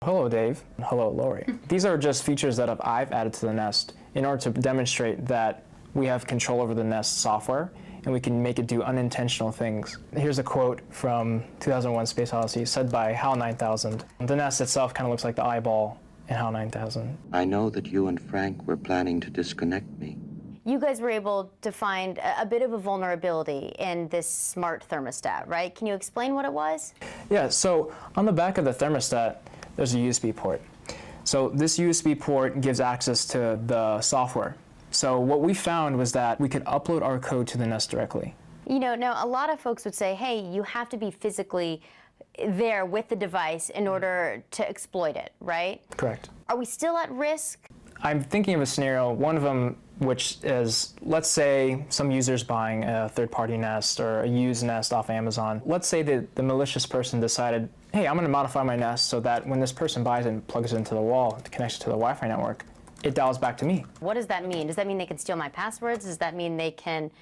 Hello, Dave. Hello, Lori. These are just features that I've added to the Nest in order to demonstrate that we have control over the Nest software and we can make it do unintentional things. Here's a quote from 2001: Space Odyssey, said by HAL 9000. The Nest itself kind of looks like the eyeball in HAL 9000. I know that you and Frank were planning to disconnect me. You guys were able to find a bit of a vulnerability in this smart thermostat, right? Can you explain what it was? Yeah, so on the back of the thermostat, there's a USB port. So this USB port gives access to the software. So what we found was that we could upload our code to the Nest directly. You know, now a lot of folks would say, hey, you have to be physically there with the device in order to exploit it, right? Correct. Are we still at risk? I'm thinking of a scenario, one of them which is, let's say some user's buying a third-party Nest or a used Nest off Amazon. Let's say that the malicious person decided, hey, I'm going to modify my Nest so that when this person buys it and plugs it into the wall, connects it to the Wi-Fi network, it dials back to me. What does that mean? Does that mean they can steal my passwords? Does that mean they can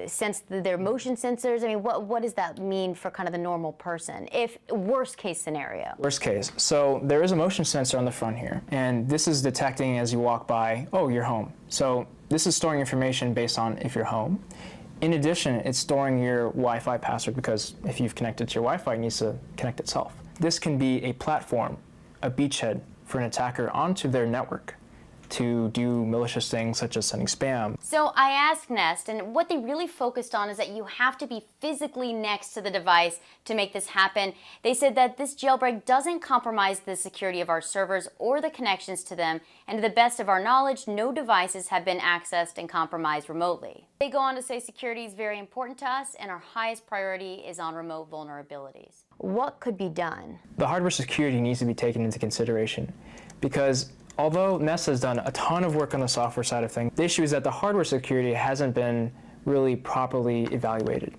sense their motion sensors? I mean, what does that mean for kind of the normal person, if worst case scenario? Worst case. So there is a motion sensor on the front here, and this is detecting as you walk by, oh, you're home. So this is storing information based on if you're home. In addition, it's storing your Wi-Fi password because if you've connected to your Wi-Fi, it needs to connect itself. This can be a platform, a beachhead for an attacker onto their network to do malicious things such as sending spam. So I asked Nest, and what they really focused on is that you have to be physically next to the device to make this happen. They said that this jailbreak doesn't compromise the security of our servers or the connections to them, and to the best of our knowledge, no devices have been accessed and compromised remotely. They go on to say security is very important to us, and our highest priority is on remote vulnerabilities. What could be done? The hardware security needs to be taken into consideration because although Nest has done a ton of work on the software side of things, the issue is that the hardware security hasn't been really properly evaluated.